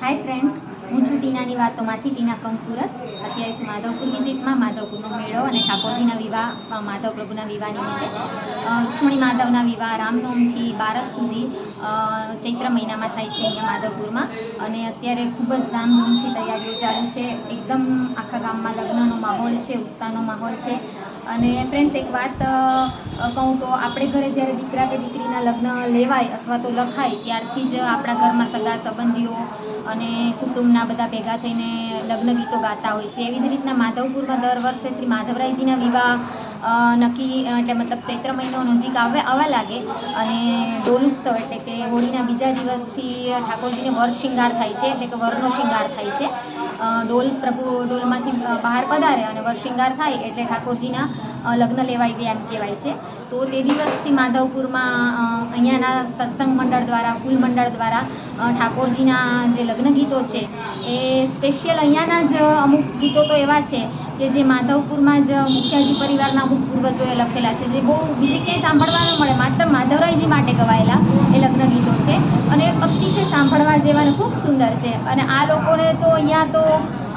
Hi friends, हूँ छूँ टीनानी वातोमांथी टीना from सूरत। अत्यारे छुं माधवपुर विजिटमां। माधवपुरनो मेळो अने ठाकोरजीना विवाह, माधव प्रभुना विवाह निमित्ते लक्ष्मणी माधवना विवाह रामनवमीथी 12 सुधी चैत्र महीनामां थाय छे अहींया माधवपुरमां। अने अत्यारे खूब ज धामधूमथी तैयारीओ चालू छे। एकदम आखा गाममां लग्ननो माहोल छे, उत्साहनो माहोल छे। અને ફ્રેન્ડ્સ એક વાત કહું તો આપણે ઘરે જ્યારે દીકરા કે દીકરીના લગ્ન લેવાય અથવા તો લખાય ત્યારથી જ આપણા ઘરમાં સગા સંબંધીઓ અને કુટુંબના બધા ભેગા થઈને લગ્ન ગીતો ગાતા હોય છે। એવી જ રીતના માધવપુરમાં દર વર્ષે શ્રી માધવરાયજીના વિવાહ નક્કી એટલે મતલબ ચૈત્ર મહિનો નજીક આવવા લાગે અને ડોલ ઉત્સવ એટલે કે હોળીના બીજા દિવસથી ઠાકોરજીને વર શૃંગાર થાય છે, એટલે કે વરનો શૃંગાર થાય છે। ડોલ પ્રભુ ડોલમાંથી બહાર પધારે અને વર શૃંગાર થાય એટલે ઠાકોરજીના લગ્ન લેવાઈ ગયા એમ કહેવાય છે। તો તે દિવસથી માધવપુરમાં અહીંયાના સત્સંગ મંડળ દ્વારા, ફૂલ મંડળ દ્વારા ઠાકોરજીના જે લગ્ન ગીતો છે એ સ્પેશિયલ અહીંયાના જ અમુક ગીતો તો એવા છે કે જે માધવપુરમાં જ મુખિયાજી પરિવારના અમુક પૂર્વજોએ લખેલા છે, જે બહુ બીજે ક્યાંય સાંભળવા ન મળે, માત્ર માધવરાયજી માટે ગવાયેલા એ લગ્ન ગીતો છે અને અતિશય સાંભળવા જેવા અને ખૂબ સુંદર છે। અને આ લોકોને તો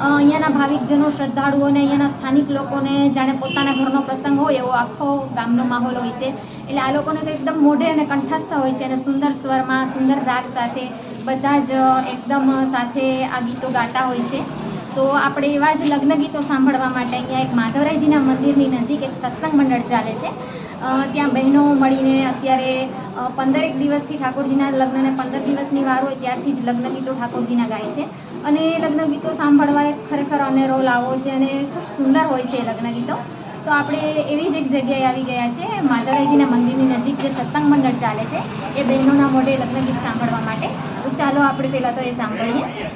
અહીંયાના ભાવિકજનો, શ્રદ્ધાળુઓને, અહીંયાના સ્થાનિક લોકોને જાણે પોતાના ઘરનો પ્રસંગ હોય એવો આખો ગામનો માહોલ હોય છે। એટલે આ લોકોને તો એકદમ મોઢે અને કંઠસ્થ હોય છે અને સુંદર સ્વરમાં, સુંદર રાગ સાથે બધા જ એકદમ સાથે આ ગીતો ગાતા હોય છે। તો આપણે એવા જ લગ્ન ગીતો સાંભળવા માટે અહીંયા એક માધવરાયજીના મંદિરની નજીક એક સત્સંગ મંડળ ચાલે છે। ત્યાં બહેનો મળીને અત્યારે 15 દિવસથી ઠાકોરજીના લગ્નને 15 દિવસની વાર હોય ત્યારથી જ લગ્ન ગીતો ઠાકોરજીના ગાય છે અને એ લગ્ન ગીતો સાંભળવા એક ખરેખર અનેરો લાવો છે અને ખૂબ સુંદર હોય છે એ લગ્ન ગીતો। તો આપણે એવી જ એક જગ્યાએ આવી ગયા છે, માધવરાયજીના મંદિરની નજીક જે સત્સંગ મંડળ ચાલે છે એ બહેનોના મોઢે લગ્ન ગીત સાંભળવા માટે। તો ચાલો આપણે પહેલાં તો એ સાંભળીએ।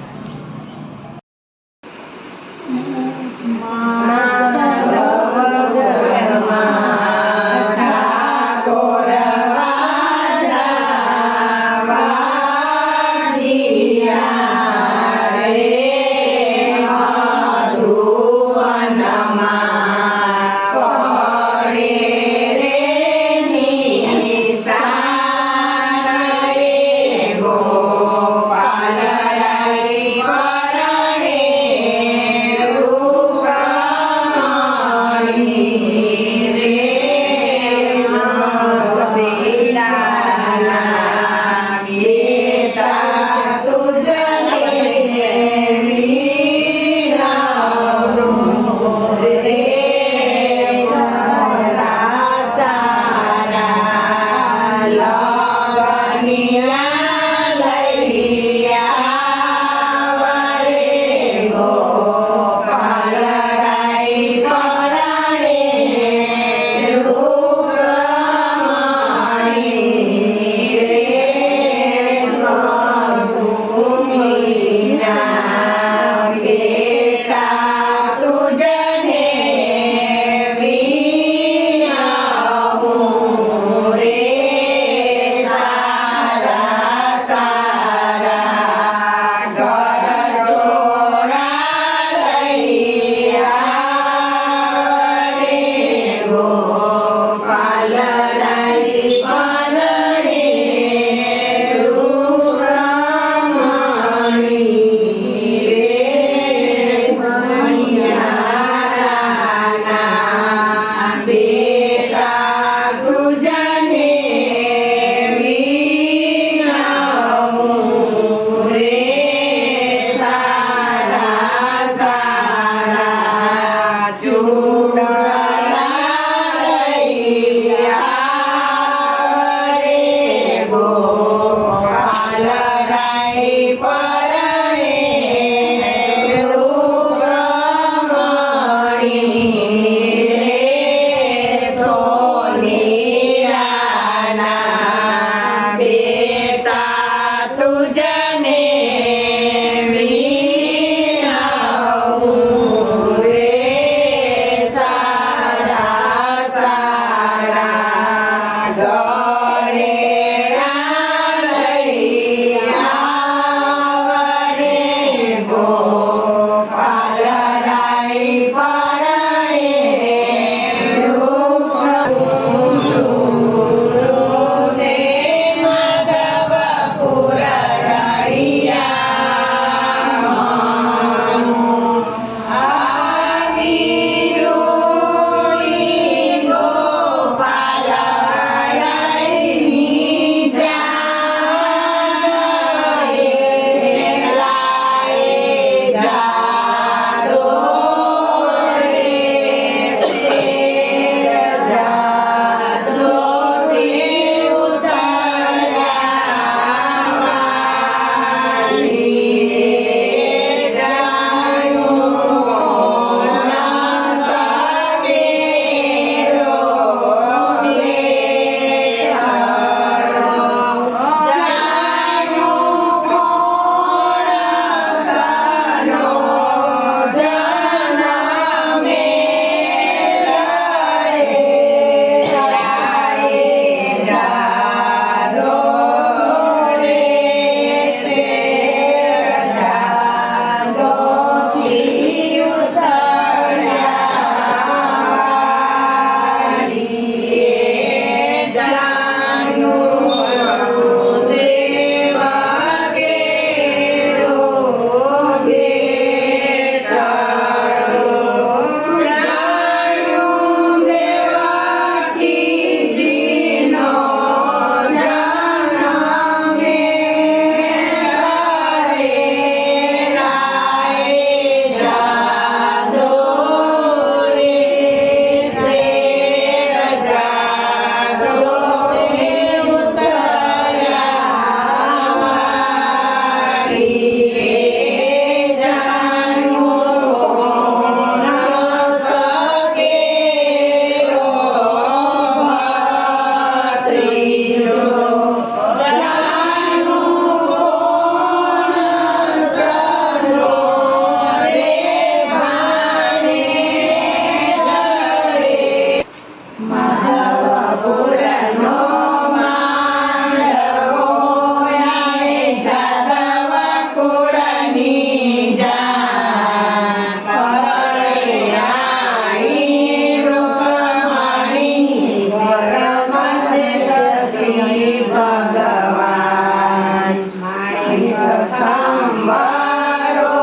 અંબારો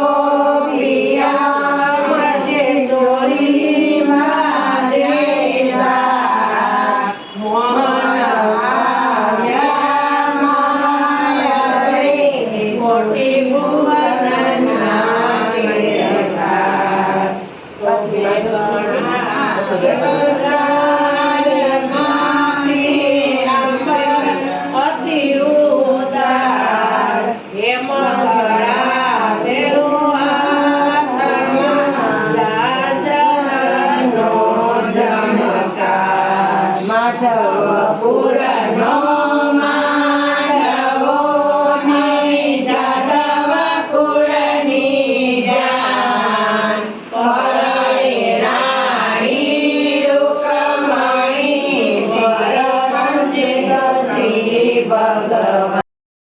પિયા મજે ચોરી મારે મોહન આવ્યા માયા રે કોટી ભુવનના કેરકાર સ્વચ્છ માધવપુરનો માંડવો નહીં જાદવ કુળની જાન પરણે રાણી રૂકમણી પરપંચે શ્રી ભગવાન.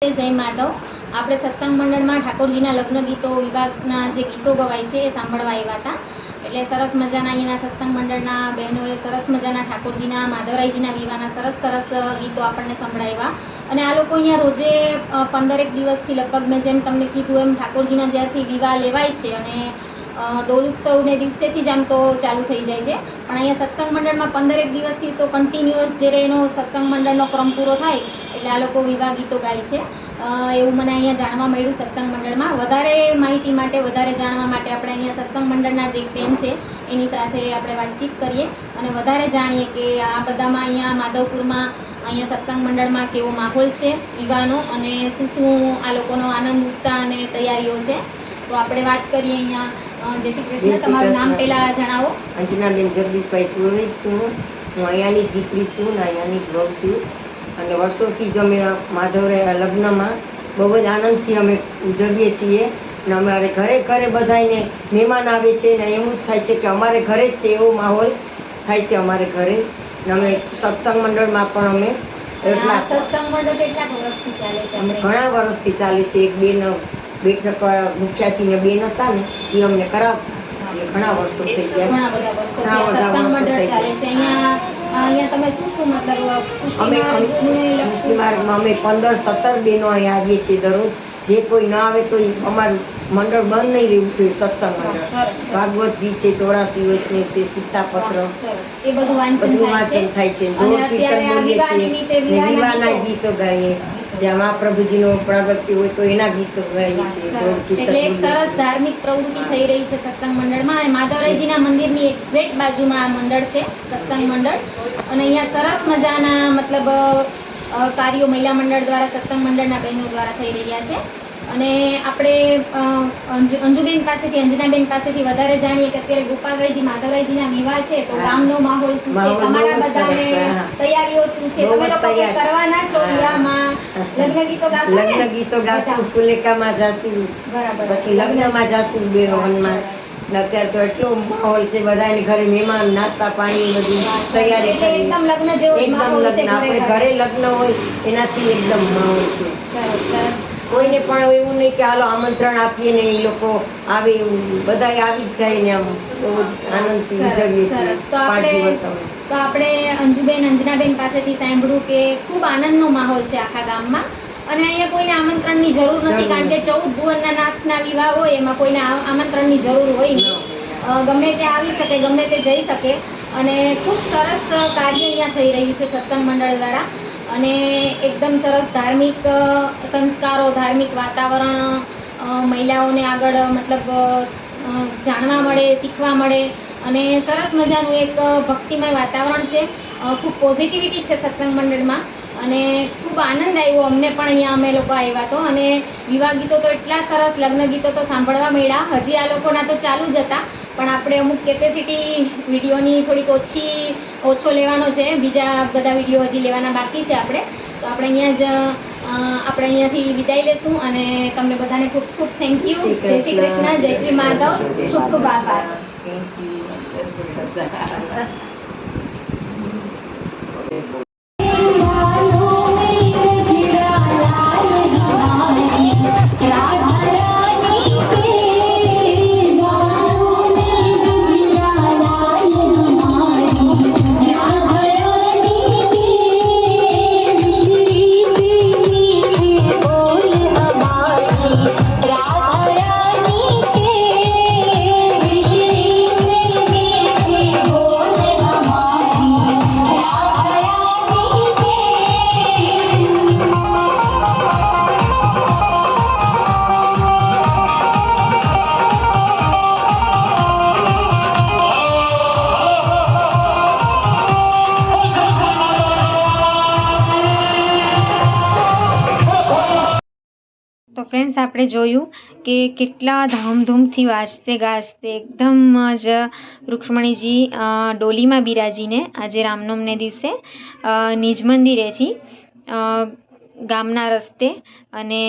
જય માધવ. આપણે સત્સંગ મંડળમાં ઠાકોરજીના લગ્ન ગીતો વિવાહના જે ગીતો ગવાય છે એ સાંભળવા આવ્યા હતા. એટલે સરસ મજાના અહીંયાના સત્સંગ મંડળના બહેનોએ સરસ મજાના ઠાકોરજીના માધવરાયજીના વિવાહના સરસ ગીતો આપણને સંભળાવ્યા. અને આ લોકો અહીંયા રોજે 15 દિવસથી લગભગ મેં જેમ તમને કીધું એમ ઠાકોરજીના જ્યારથી વિવાહ લેવાય છે અને ડોલ ઉત્સવને દિવસેથી જ આમ તો ચાલુ થઈ જાય છે, પણ અહીંયા સત્સંગ મંડળમાં 15 દિવસથી તો કન્ટિન્યુઅસ જ્યારે એનો સત્સંગ મંડળનો ક્રમ પૂરો થાય એટલે આ લોકો વિવાહ ગીતો ગાય છે. એવું મને અહીંયા જાણવા મળ્યું સત્સંગ મંડળમાં. વધારે માહિતી માટે, વધારે જાણવા માટે આપણે અહીંયા સત્સંગ મંડળના જે બેન છે એની સાથે આપણે વાતચીત કરીએ અને વધારે જાણીએ કે આ બધામાં અહીંયા માધવપુરમાં અહીંયા સત્સંગ મંડળમાં કેવો માહોલ છે વિવાહનો અને શું આ લોકોનો આનંદ, ઉત્સાહ અને તૈયારીઓ છે. તો આપણે વાત કરીએ અહીંયા. જય શ્રી કૃષ્ણ. તમારું નામ પહેલા જણાવો. અંજનાબેન જગદીશભાઈ પુરોહિત છું. હું અહીંયાની દીકરી છું ને અહીંયાની જ વહુ છું અને વર્ષોથી જ અમે માધવરાય લગ્નમાં બહુ જ આનંદથી અમે ઉજવીએ છીએ અને અમારે ઘરે ઘરે બધાને મહેમાન આવે છે ને એવું જ થાય છે કે અમારે ઘરે જ છે એવો માહોલ થાય છે અમારે ઘરે. અને અમે સત્સંગ મંડળમાં પણ અમે એટલા સત્સંગ મંડળ કેટલા વર્ષથી ચાલે છે? ઘણા વર્ષથી ચાલે છે. એક બેન બેઠક મુખ્યાજીને બેન હતા ને એ અમને કરાવતા એટલે ઘણા વર્ષો થઈ ગયા. ઘણા બધા વર્ષો સત્સંગ મંડળ ચાલે છે અહીંયા તમે શું મતલબ અમે 15-17 બહેનો અહીંયા આવીએ છીએ દરરોજ. જે કોઈ ના આવે તો અમારું મંડળ બંધ નહીં રહેવું જોઈએ. સત્સંગ મંડળ ભાગવતજી છે, 84 વર્ષની છે, શિક્ષાપત્ર એ બધું વાંચન થાય છે. વિવાહના ગીતો ગાઈએ, જ્યાં મહાપ્રભુજીનો પ્રાગટ્ય હોય તો એના ગીતો ગાઈએ છીએ. એટલે એક સરસ ધાર્મિક પ્રવૃત્તિ થઈ રહી છે સત્સંગ મંડળમાં. અને માધવરાયજીના મંદિરની એક્ઝેક્ટ બાજુમાં આ મંડળ છે, સત્સંગ મંડળ. અને અહીંયા સરસ મજાના મતલબ કાર્યો મહિલા મંડળ દ્વારા, સત્સંગ મંડળના બહેનો દ્વારા થઈ રહ્યા છે. અને આપણે અંજુબેન પાસેથી, અંજનાબેન પાસેથી વધારે જાણીએ કે અત્યારે ગોપાલભાઈજી માધવરાયજીના વિવાહ છે તો ગામનો માહોલ શું છે, તમારા બધાને તૈયારીઓ શું છે, તમે લોકો કરવાના છો વિવાહમાં? લગ્ન ગીતો ગાશો? લગ્ન ગીતો ગાશું, ફુલેકામાં જાશું, બરાબર, પછી લગ્નમાં જાશું બેરોહનમાં. અત્યારે તો એટલો માહોલ છે, બધાની ઘરે મહેમાન, નાસ્તા પાણી બધું તૈયારી કરી. એકદમ લગ્ન જેવો એકદમ લગ્ન, આપણે ઘરે લગ્ન હોય એનાથી એકદમ માહોલ છે. કોઈને પણ એવું નહીં કે હાલો આમંત્રણ આપીએ ને એ લોકો આવે, એવું બધા આવી જ જાય ને આમ બહુ આનંદથી ઉજવીએ છીએ 5 દિવસ. તો આપણે અંજનાબેન પાસેથી સાંભળ્યું કે ખૂબ આનંદનો માહોલ છે આખા ગામમાં અને અહીંયા કોઈને આમંત્રણની જરૂર નથી, કારણ કે 14 ભુવનના નાથના વિવાહ હોય એમાં કોઈને આમંત્રણની જરૂર હોય નહીં. ગમે તે આવી શકે, ગમે તે જઈ શકે. અને ખૂબ સરસ કાર્ય અહીંયા થઈ રહ્યું છે સત્સંગ મંડળ દ્વારા. અને એકદમ સરસ ધાર્મિક સંસ્કારો, ધાર્મિક વાતાવરણ મહિલાઓને આગળ મતલબ જાણવા મળે, શીખવા મળે અને સરસ મજાનું એક ભક્તિમય વાતાવરણ છે. ખૂબ પોઝિટિવિટી છે સત્સંગ મંડળમાં અને ખૂબ આનંદ આવ્યો અમને પણ. અહીંયા અમે લોકો આવ્યા તો અને વિવાહ ગીતો તો એટલા સરસ, લગ્ન ગીતો તો સાંભળવા મળ્યા. હજી આ લોકોના તો ચાલુ જ હતા, પણ આપણે અમુક કેપેસિટી વિડીયોની થોડીક ઓછો લેવાનો છે, બીજા બધા વિડીયો હજી લેવાના બાકી છે આપણે. તો આપણે અહીંયાથી વિદાય લેશું અને તમને બધાને ખૂબ ખૂબ થેન્ક યુ. જય શ્રી કૃષ્ણ, જય શ્રી માધવ, ખૂબ ખૂબ આભાર. बोल हमारी ફ્રેન્ડ્સ આપણે જોયું કે કેટલા ધામધૂમથી વાજતે ગાજતે એકદમ જ રૂક્ષ્મણીજી ડોલીમાં બિરાજીને આજે રામનવમને દિવસે નિજ મંદિરેથી ગામના રસ્તે અને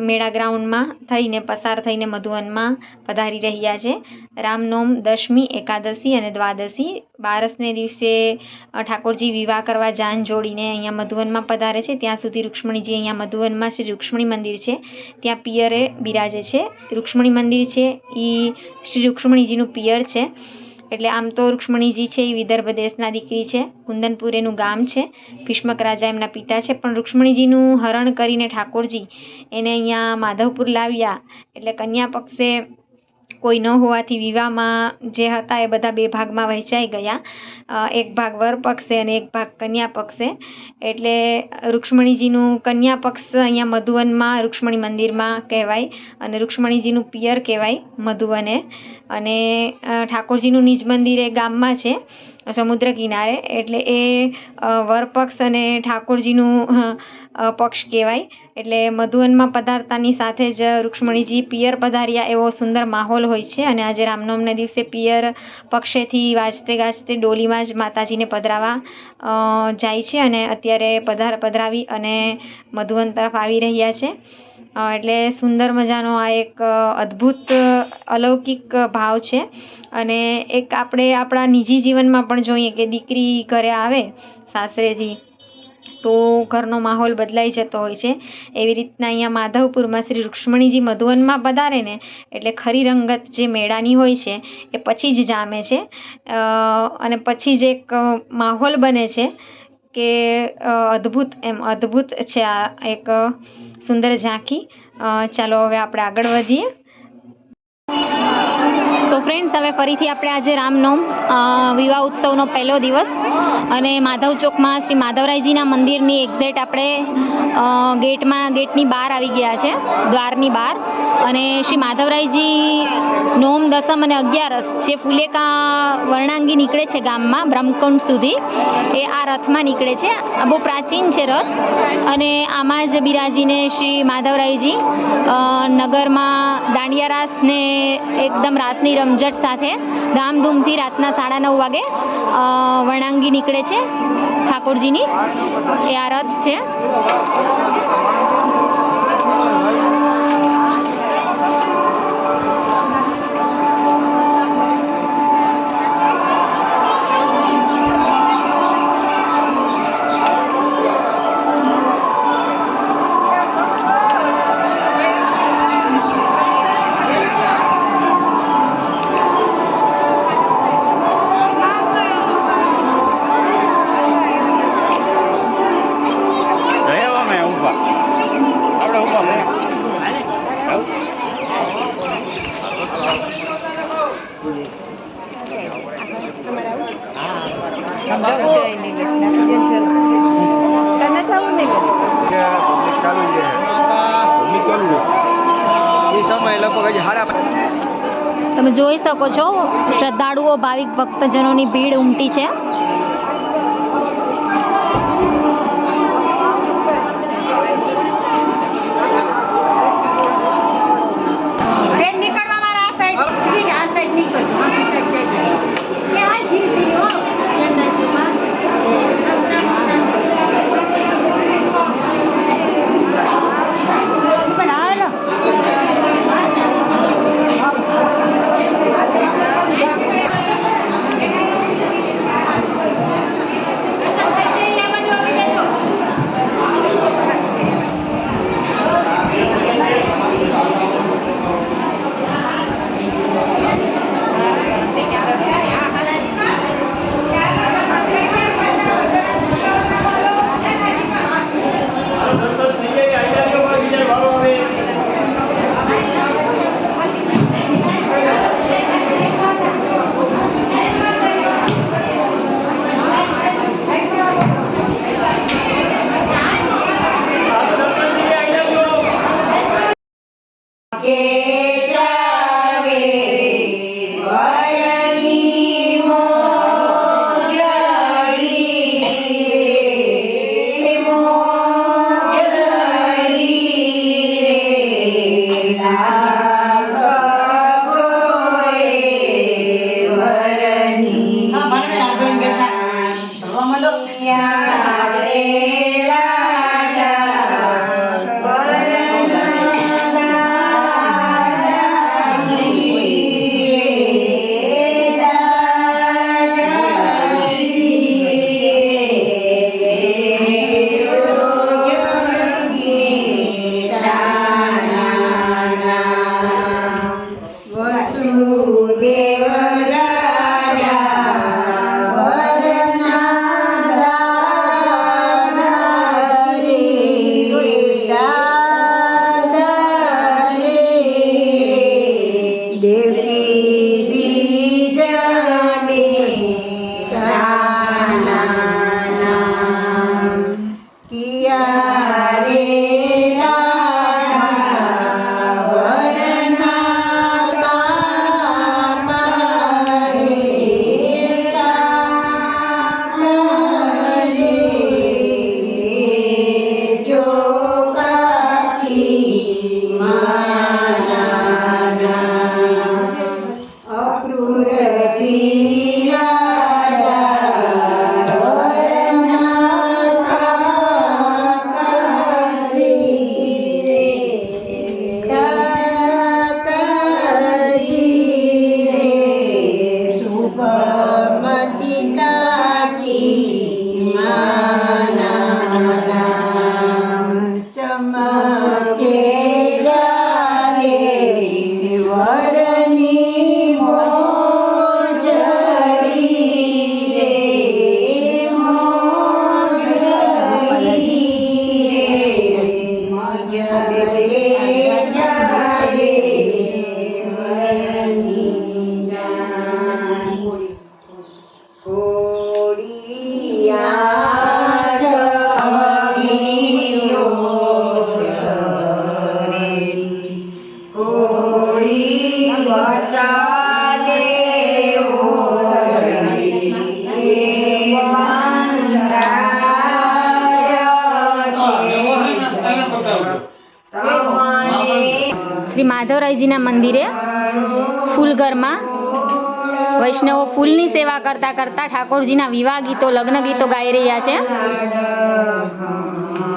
મેળા ગ્રાઉન્ડમાં થઈને પસાર થઈને મધુવનમાં પધારી રહ્યા છે. રામનવમ, દશમી, એકાદશી અને દ્વાદશી બારસને દિવસે ઠાકોરજી વિવાહ કરવા જાન જોડીને અહીંયા મધુવનમાં પધારે છે. ત્યાં સુધી રૂક્ષ્મણીજી અહીંયા મધુવનમાં શ્રી રૂક્ષ્મણી મંદિર છે ત્યાં પિયરે બિરાજે છે. રૂક્ષ્મણી મંદિર છે એ શ્રી રૂક્ષ્મણીજીનું પિયર છે. એટલે આમ તો રૂક્ષ્મણીજી છે એ વિદર્ભ દેશના દીકરી છે. કુંદનપુર એનું ગામ છે. ભીષ્મક રાજા એમના પિતા છે. પણ રૂક્ષ્મણીજીનું હરણ કરીને ઠાકોરજી એને અહીંયા માધવપુર લાવ્યા એટલે કન્યા પક્ષે કોઈ ન હોવાથી વિવાહમાં જે હતા એ બધા બે ભાગમાં વહેંચાઈ ગયા. એક ભાગ વર પક્ષે અને એક ભાગ કન્યા પક્ષે. એટલે રૂક્ષ્મણીજીનું કન્યા પક્ષ અહીંયા મધુવનમાં રૂક્ષ્મણી મંદિરમાં કહેવાય અને રૂક્ષ્મણીજીનું પિયર કહેવાય મધુવને. અને ઠાકોરજીનું નિજ મંદિર એ ગામમાં છે સમુદ્ર કિનારે. એટલે એ વર પક્ષ અને ઠાકોરજીનું પક્ષ કહેવાય. એટલે મધુવનમાં પધારતાની સાથે જ રૂક્ષ્મણીજી પિયર પધાર્યા એવો સુંદર માહોલ હોય છે. અને આજે રામનવમને દિવસે પિયર પક્ષેથી વાજતે ગાજતે ડોલીમાં જ માતાજીને પધરાવા જાય છે અને અત્યારે પધરાવી અને મધુવન તરફ આવી રહ્યા છે. એટલે સુંદર મજાનો આ એક અદ્ભુત અલૌકિક ભાવ છે. અને એક આપણે આપણા નિજી જીવનમાં પણ જોઈએ કે દીકરી ઘરે આવે સાસરેથી તો ઘરનો માહોલ બદલાઈ જતો હોય છે. એવી રીતના અહીંયા માધવપુરમાં શ્રી રૂક્ષ્મણીજી મધુવનમાં પધારે ને એટલે ખરી રંગત જે મેળાની હોય છે એ પછી જ જામે છે. અને પછી જ એક માહોલ બને છે કે અદ્ભુત છે આ એક સુંદર ઝાંખી. ચાલો હવે આપણે આગળ વધીએ. તો ફ્રેન્ડ્સ હવે ફરીથી આપણે આજે રામનવમ વિવાહ ઉત્સવનો પહેલો દિવસ અને માધવ ચોકમાં શ્રી માધવરાયજીના મંદિરની એક્ઝેક્ટ આપણે ગેટની બહાર આવી ગયા છે, દ્વારની બહાર. અને શ્રી માધવરાયજી નોમ, દસમ અને 11 જે ફુલેકા વર્ણાંગી નીકળે છે ગામમાં બ્રહ્મકુંડ સુધી એ આ રથમાં નીકળે છે. આ બહુ પ્રાચીન છે રથ. અને આમાં જ બિરાજીને શ્રી માધવરાયજી નગરમાં દાંડિયા રાસ ને એકદમ રાસની રમઝટ સાથે ધામધૂમથી રાતના 9:30 વાગે વર્ણાંગી નીકળે છે ઠાકોરજીની. એ આ રથ છે. તમે જોઈ શકો છો શ્રદ્ધાળુઓ, ભાવિક ભક્તજનોની ભીડ ઉમટી છે. શ્રી માધવરાયજીના મંદિરે ફૂલઘરમાં વૈષ્ણવો ફૂલની સેવા કરતા કરતા ઠાકોરજીના વિવાહ ગીતો, લગ્ન ગીતો ગાઈ રહ્યા છે.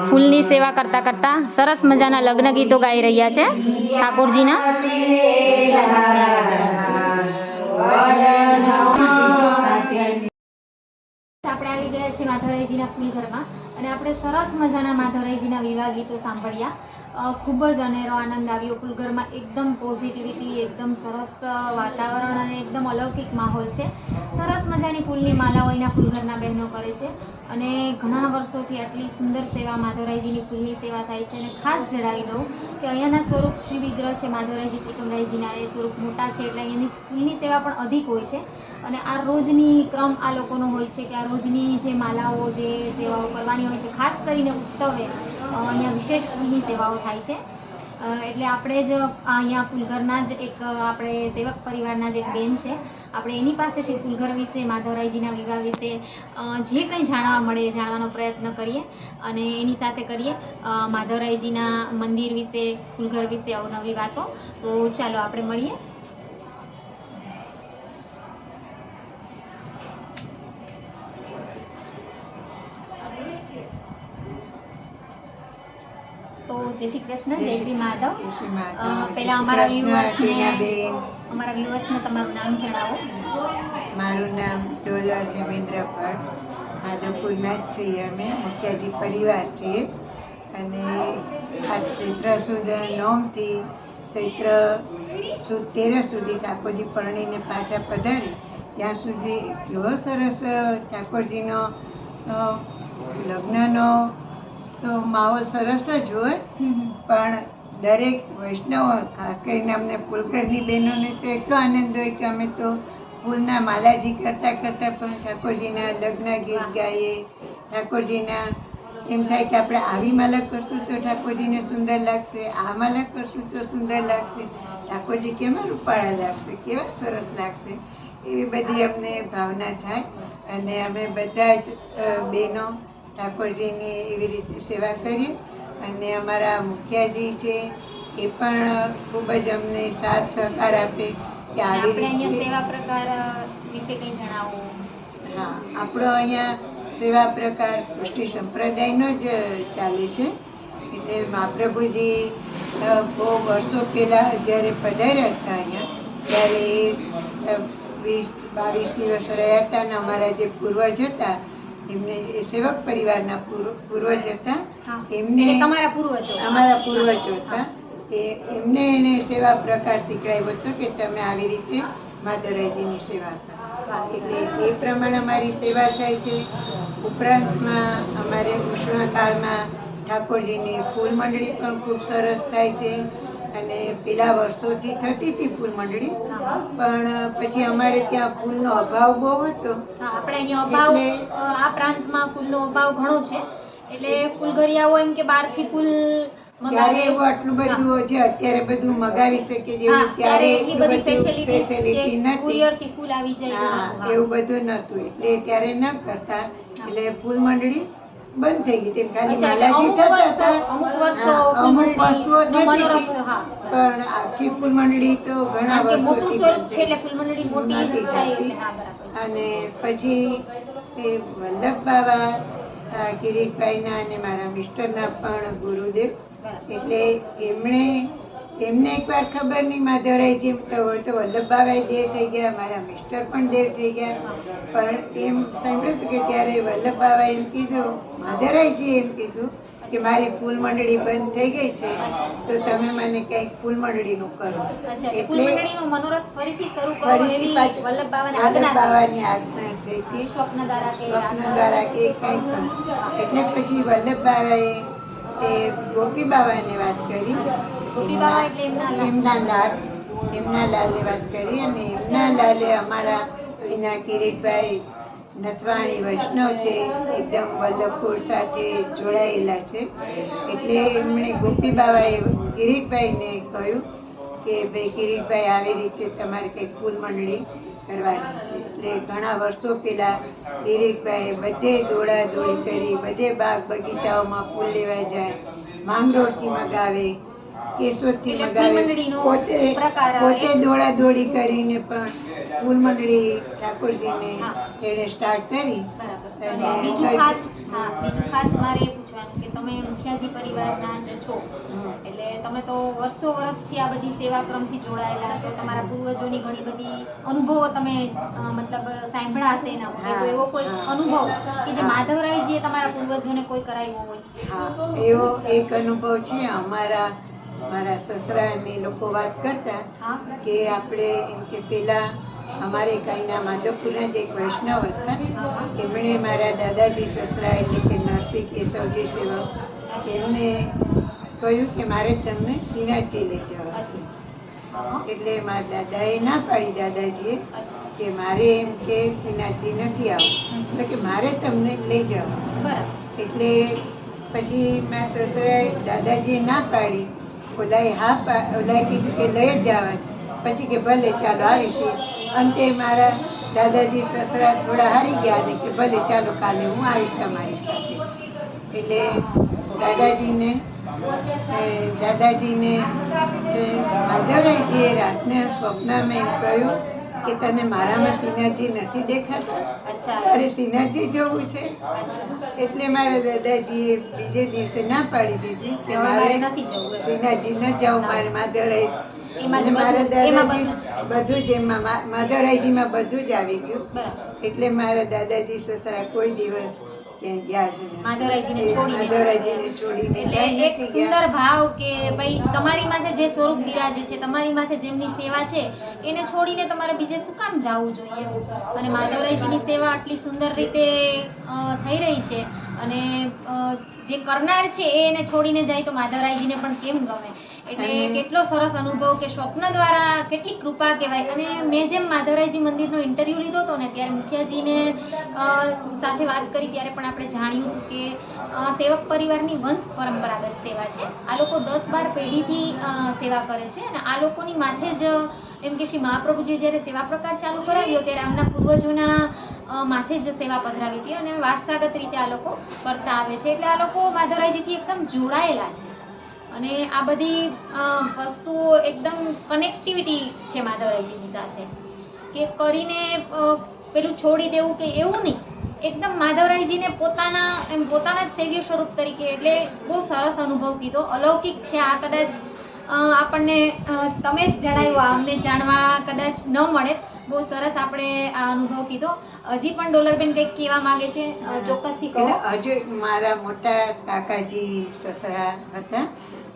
ફૂલની સેવા કરતા કરતા સરસ મજાના લગ્ન ગીતો ગાઈ રહ્યા છે ઠાકોરજીના. આપણે આવી ગયા છીએ માધવરાયજીના ફૂલઘરમાં અને આપણે સરસ મજાના માધવરાયજીના વિવાહ ગીતો સાંભળ્યા. ખૂબ જ અનેરો આનંદ આવ્યો. ફૂલઘરમાં એકદમ પોઝિટિવિટી, એકદમ સરસ વાતાવરણ અને એકદમ અલૌકિક માહોલ છે. સરસ મજાની ફૂલની માલાઓ અહીંના ફૂલઘરના બહેનો કરે છે અને ઘણા વર્ષોથી આટલી સુંદર સેવા માધવરાયજીની ફૂલની સેવા થાય છે. અને ખાસ જણાવી દઉં કે અહીંયાના સ્વરૂપ શ્રી વિગ્રહ છે માધવરાયજી ત્રિકમરાયજીના, એ સ્વરૂપ મોટા છે એટલે અહીંયાની ફૂલની સેવા પણ અધિક હોય છે. અને આ રોજની ક્રમ આ લોકોનો હોય છે કે આ રોજની જે માલાઓ, જે સેવાઓ કરવાની હોય છે, ખાસ કરીને ઉત્સવે અહીંયા વિશેષ ફૂલની સેવાઓ થાય છે. એટલે આપણે જ અહીંયા ફૂલઘરના જ એક આપણે સેવક પરિવારના જ એક બેન છે, આપણે એની પાસેથી ફૂલઘર વિશે, માધવરાયજીના વિવાહ વિશે જે કંઈ જાણવા મળે જાણવાનો પ્રયત્ન કરીએ અને એની સાથે કરીએ માધવરાયજીના મંદિર વિશે, ફૂલઘર વિશે અવનવી વાતો. તો ચાલો આપણે મળીએ. તો જય શ્રી કૃષ્ણ, જય શ્રી માધવ. પહેલા અમારા વ્યુઅર્સને તમારું નામ જણાવો. મારું નામ ડોલર હેમેન્દ્ર ભટ્ટ, માધવપુરના જ છીએ અમે, મુખિયાજી પરિવાર છીએ. અને આ ચૈત્ર સુદ 9થી ચૈત્ર સુદ 13 સુધી ઠાકોરજી પરણીને પાછા પધારી ત્યાં સુધી એવો સરસ ઠાકોરજીનો લગ્નનો તો માહોલ સરસ જ હોય. પણ દરેક વૈષ્ણવ, ખાસ કરીને અમને ફૂલઘરની બહેનોને તો એટલો આનંદ હોય કે અમે તો ફૂલના માલાજી કરતાં કરતાં પણ ઠાકોરજીના લગ્ન ગીત ગાઈએ. ઠાકોરજીના એમ થાય કે આપણે આવી માલા કરશું તો ઠાકોરજીને સુંદર લાગશે, આ માલા કરશું તો સુંદર લાગશે, ઠાકોરજી કેવા રૂપાળા લાગશે, કેવા સરસ લાગશે, એવી બધી અમને ભાવના થાય. અને અમે બધા જ બહેનો ઠાકોરજીની એવી રીતે સેવા કરીએ. અને અમારા મુખિયાજી છે એ પણ ખૂબ જ અમને સાથ સહકાર આપે કે આવી રીતે સેવા પ્રકાર વિશે કંઈ જણાવો. હા, આપણો અહીંયા સેવા પ્રકાર પુષ્ટિ સંપ્રદાયનો જ ચાલે છે. એટલે મહાપ્રભુજી બહુ વર્ષો પહેલાં જ્યારે પધાર્યા હતા અહીંયા, ત્યારે 20-22 દિવસ રહ્યા હતા. અને અમારા જે પૂર્વજ હતા એમને, એ સેવક પરિવારના પૂર્વજ હતા, એમને અમારા પૂર્વજો હતા, એમને એને સેવા પ્રકાર શીખવાડ્યો હતો કે તમે આવી રીતે માધવરાયજીની સેવા કરો. એટલે એ પ્રમાણે અમારી સેવા થાય છે. ઉપરાંતમાં અમારે ઉષ્ણકાળમાં ઠાકોરજીની ફૂલ મંડળી પણ ખૂબ સરસ થાય છે. અને પેલા વર્ષોથી થતી હતી ફૂલ મંડળી, પણ પછી અમારે ત્યાં ફૂલનો અભાવ બહુ હતો. આપણે અહીંયા અભાવ, આ પ્રાંતમાં ફૂલનો અભાવ ઘણો છે, એટલે ફૂલઘરિયાઓ એમ કે બહારથી ફૂલ ત્યારે એવું આટલું બધું છે, અત્યારે બધું મગાવી શકે જેવું ત્યારે એટલી બધી ફેસિલિટી નથી. એવું બધું નતું, એટલે ત્યારે ન કરતા. એટલે ફૂલ મંડળી બંધ થઈ ગઈ. તેમ ખાલી માલાજી થતા હતા, અમુક વસ્તુઓ થતી હતી, પણ આખી ફૂલ મંડળી તો ઘણા વર્ષોથી નથી થતી. અને પછી એ વલ્લભ બાવા કિરીટભાઈના અને મારા મિસ્ટરના પણ ગુરુદેવ, એટલે એમને એકવાર ખબર નહીં માધવરાયજી તો વલ્લભ બાવાએ દેવ થઈ ગયા, મારા મિસ્ટર પણ દેવ થઈ ગયા. પણ એમ સાંભળ્યું હતું કે ત્યારે વલ્લભ બાવાએ એમ કીધું, માધવરાયજીએ એમ કીધું કે મારી ફૂલ મંડળી બંધ થઈ ગઈ છે તો તમે મને કંઈક ફૂલ મંડળીનું કરો. એટલે ફરીથી પાછું વલ્લભ બાવાની આજ્ઞા થઈ હતી, સ્વપ્ન દ્વારા કે કંઈ પણ. એટલે પછી વલ્લભ બાવાએ એ ગોપી બાવાને વાત કરી, એમના લાલને વાત કરી. અને એમના લાલે અમારા એના કિરીટભાઈ નથવાણી વૈષ્ણવ છે, એકદમ વલ્લભપુર સાથે જોડાયેલા છે. એટલે એમણે ગોપી બાવાએ કિરીટભાઈને કહ્યું કે ભાઈ કિરીટભાઈ આવી રીતે તમારે કંઈક ફૂલ મંડળી કરવાની છે. એટલે ઘણા વર્ષો પહેલા કિરીટભાઈ બધે દોડાદોડી કરી, બધે બાગ બગીચાઓમાં ફૂલ લેવા જાય, માંગરોળથી મગાવે, કેશોદથી એટલે મગાવે, ફૂલ મંડળીનો પોતે પ્રકાર પોતે દોડાદોડી કરીને પણ ફૂલ મંડળી ઠાકોરજીને હા. એણે સ્ટાર્ટ કરી. બરાબર. અને અને બીજું ખાસ મારે એ પૂછવાનું કે તમે મુખિયાજી પરિવારના જ છો, એટલે તમે તો વર્ષોથી આ બધી સેવાક્રમથી જોડાયેલા છો. તમારા પૂર્વજોની ઘણી બધી અનુભવો તમે મતલબ સાંભળ્યા હશે એના માટે. તો એવો કોઈ અનુભવ કે જે માધવરાયજીએ તમારા પૂર્વજોને કોઈ કરાવ્યો હોય? હા, એવો એક અનુભવ છે. મારા સસરાને લોકો વાત કરતા હા. કે આપણે એમ કે પેલા અમારે કાંઈના માધવપુરના જ એક વૈષ્ણવ હતા, એમણે મારા દાદાજી સસરા એટલે કે નરસિંહ કેશવજી સેવક એમને કહ્યું કે મારે તમને શ્રીનાથજી લઈ જવા છે. એટલે મારા દાદાએ ના પાડી, દાદાજીએ, કે મારે એમ કે શ્રીનાથજી નથી આવવું, તો કે મારે તમને લઈ જવા. બરાબર. એટલે પછી મારા સસરાએ દાદાજીએ ના પાડી, ઓલાએ કીધું કે લઈ જ જવા. પછી કે ભલે ચાલો આવીશ. અંતે મારા દાદાજી સસરા થોડા હારી ગયા અને કે ભલે ચાલો કાલે હું આવીશ તમારી સાથે. એટલે દાદાજીને માધવરાયજીએ રાતના સ્વપ્નમાં એમ કહ્યું કે તને મારામાં શ્રીનાથજી નથી દેખાતા? અચ્છા. અરે શ્રીનાથજી જોવું છે. એટલે મારા દાદાજીએ બીજે દિવસે ના પાડી દીધી કે મારે નથી જવું. શ્રીનાથજી ન જાઉં, મારે માધવરાય. એમાં જ મારા એમાં દાદાજી બધું જ એમાં માધવરાયજીમાં બધું જ આવી ગયું. બરાબર. એટલે મારા દાદાજી સસરા કોઈ દિવસ ક્યાંય ગયા જ નથી. માધવરાયજીને છોડીને એટલે એક સુંદર ભાવ કે ભાઈ તમારી માથે જે સ્વરૂપ બિરાજે છે, તમારી માથે જેમની સેવા છે, એને છોડીને તમારે બીજે શું કામ જવું જોઈએ? અને માધવરાયજીની સેવા આટલી સુંદર રીતે થઈ રહી છે અને જે કરનાર છે એને છોડીને જાય તો માધવરાયજીને પણ કેમ ગમે? એટલે કેટલો સરસ અનુભવ કે સ્વપ્ન દ્વારા કેટલી કૃપા કહેવાય. અને મેં જેમ માધવરાયજી મંદિરનો ઇન્ટરવ્યુ લીધો હતો ને, ત્યારે મુખિયાજીને સાથે વાત કરી ત્યારે પણ આપણે જાણ્યું હતું કે સેવક પરિવારની વંશ પરંપરાગત સેવા છે. આ લોકો 10-12 પેઢીથી સેવા કરે છે અને આ લોકોની માથે જ એમ કે શ્રી મહાપ્રભુજીએ જ્યારે સેવા પ્રકાર ચાલુ કરાવ્યો ત્યારે આમના પૂર્વજોના માથે જ સેવા પધરાવી હતી અને વારસાગત રીતે આ લોકો કરતા આવે છે. એટલે આ લોકો માધવરાયજીથી એકદમ જોડાયેલા છે અને આ બધી વસ્તુઓ એકદમ કનેક્ટિવિટી છે માધવરાયજીની સાથે, કે કરીને પેલું છોડી દેવું કે એવું નહીં. એકદમ માધવરાયજીને પોતાના જ સેવ્ય સ્વરૂપ તરીકે. એટલે બહુ સરસ અનુભવ કીધો, અલૌકિક છે આ. કદાચ આપણને તમે જ જણાવ્યું, અમને જાણવા કદાચ ન મળે. બહુ સરસ આપણે આ અનુભવ કીધો. હજી પણ ડોલરબેન કંઈક કહેવા માંગે છે, ચોક્કસથી કહો. હજુ મારા મોટા કાકાજી સસરા હતા,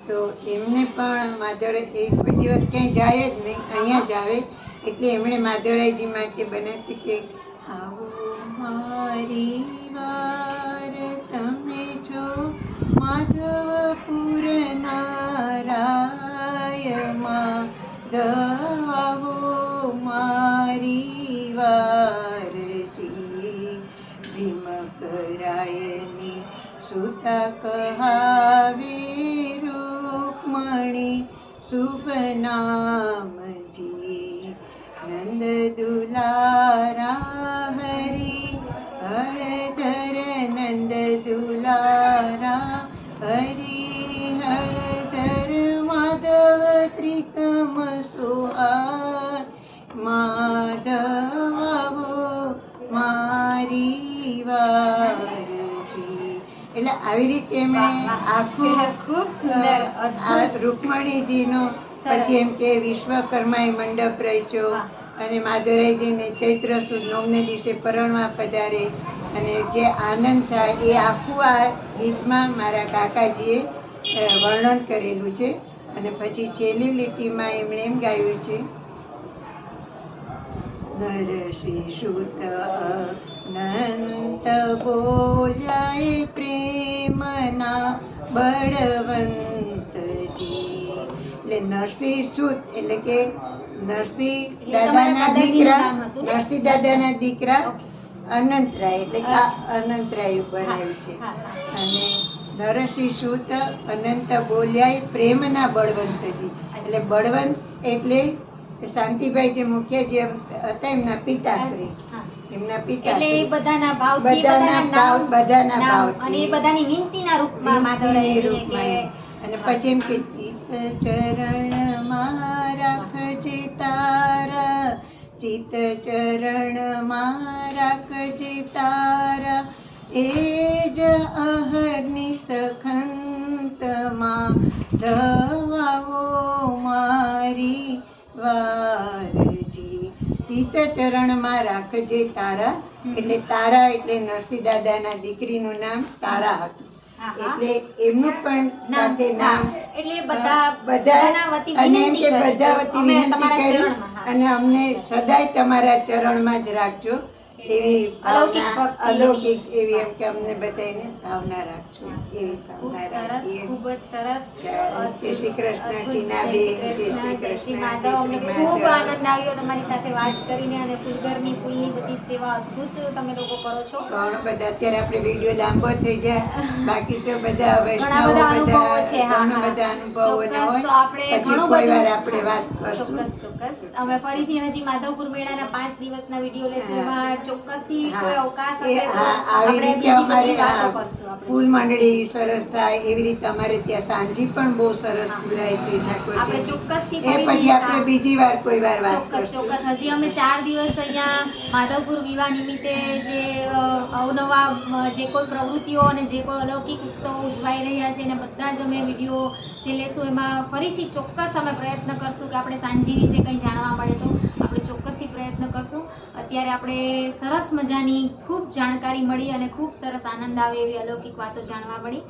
તો એમને પણ માધવરાય કોઈ દિવસ ક્યાંય જાય જ નહીં, અહીંયા જ આવે. એટલે એમણે માધવરાયજી માટે બનાવ્યું કે આવો મારી વાર તમે છો માધવપુરના રાય, માધવો મારી વારજી, ભીમકરાયની સુતા કહાવે રૂકમણી શુભ નામજી, નંદ દુલારા હરી હળધર, નંદ દુલારા હરી હળધર, માધવ ત્રિકમ સોહાર, માધવો મારી વારજી. એટલે આવી રીતે એમણે આખું ખૂબ સુંદર રૂકમણીજીનો પછી એમ કે વિશ્વકર્માએ મંડપ રચ્યો અને માધવરાયજીને ચૈત્ર સુદ 9ને દિવસે પરણવા પધારે અને જે આનંદ થાય એ આખું આ ગીતમાં મારા કાકાજીએ વર્ણન કરેલું છે. અને પછી છેલ્લી લીટીમાં એમણે એમ ગાયું છે, નરસિંહ સુત અનંત બોલ્યાય પ્રેમના બળવંતજી. એટલે નરસિંહ સુત એટલે કે નરસિંહ દાદાના દીકરા અનંતરાય, એટલે કે અનંતરાય બનાવ્યું છે. અને નરસિંહ સુત અનંત બોલ્યાય પ્રેમના બળવંતજી, એટલે બળવંત એટલે શાંતિભાઈ જે મુખ્ય જે હતા એમના પિતાશ્રી, હા. એમના એટલે એ પિતાશ્રી બધાના ભાવથી, બધાના ભાવ, બધાના નામ ભાવથી. અને એ બધાની વિનંતીના રૂપમાં માધવરાયજીને કે અને પછી એમ કે ચિત્ત ચરણમાં રાખજે તારા, ચિત્ત ચરણમાં રાખજે તારા, એ જ અહરની સખંતમાં ધવાવો મારી વારજી. ચિત્ત ચરણમાં રાખજે તારા, એટલે તારા એટલે નરસિંહ દાદાના દીકરીનું નામ તારા હતું. હા, હા. એટલે એમનું પણ સાથે નામ એટલે બધા બધા વતી અને એમ વિનંતી કે કરી બધા કે વતી અમે વિનંતી તમારા કરી ચરણમાં, હા. અને અમને સદાય તમારા ચરણમાં જ રાખજો એવી અલૌકિક ભાવના, ભક્તિ, અલૌકિક એવી એમ કે અમને બધાને ભાવના રાખજો એવી ખૂબ ભાવના સરસ, રાખીએ. ખૂબ જ સરસ. ચાલો, જય શ્રી કૃષ્ણ અદ્ભુત. ટીનાબેન, જય શ્રી જય શ્રી કૃષ્ણ, જય શ્રી કૃષ્ણ, માધવ. જય અમને શ્રી ખૂબ માધવ. આનંદ આવ્યો તમારી સાથે વાત કરીને, અને ફૂલઘરની ફૂલની બધી સેવા અદ્ભુત તમે લોકો કરો છો. ઘણો બધા અત્યારે આપણે વિડીયો લાંબો થઈ જાય, બાકી તો બધા ઘણા વૈષ્ણવો બધા અનુભવો છે. હા, ઘણા હા. બધા અનુભવો ચોક્કસ. ના હોય તો આપણે પછી ઘણું કોઈ વાર બધું- આપણે વાત કરશું. ચોક્કસ, ચોક્કસ. અમે ફરીથી હજી માધવપુર મેળાના 5 દિવસના વિડીયો લેશું. હા. એમાં ચોક્કસથી હા. કોઈ અવકાશ એ હશે તો હા, આવી આપણે રીતે બીજી અમારે બધી વાતો હા, કરશું આપણે. ફૂલ મંડળી સરસ થાય એવી રીતે અમારે ત્યાં સાંજી પણ બહુ સરસ હા. પુરાય છે આપણે ઠાકોરજીની. ચોક્કસથી એ ફરીથી પછી આપણે બીજી વાર કોઈ વાર વાત ચોક્કસ, કરશું. ચોક્કસ. હજી અમે 4 દિવસ અહીંયા માધવપુર વિવાહ નિમિત્તે જે અવનવા જે કોઈ પ્રવૃત્તિઓ અને જે કોઈ અલૌકિક ઉત્સવો ઉજવાઈ રહ્યા છે, અને બધા જ અમે વિડીયો જે લેશું એમાં ફરીથી ચોક્કસ અમે પ્રયત્ન કરશું કે આપણે સાંજી વિશે કંઈ જાણવા મળે તો આપણે ચોક્કસથી પ્રયત્ન કરશું. અત્યારે આપણે સરસ મજાની ખૂબ જાણકારી મળી અને ખૂબ સરસ આનંદ આવે એવી અલૌકિક વાતો જાણવા મળી.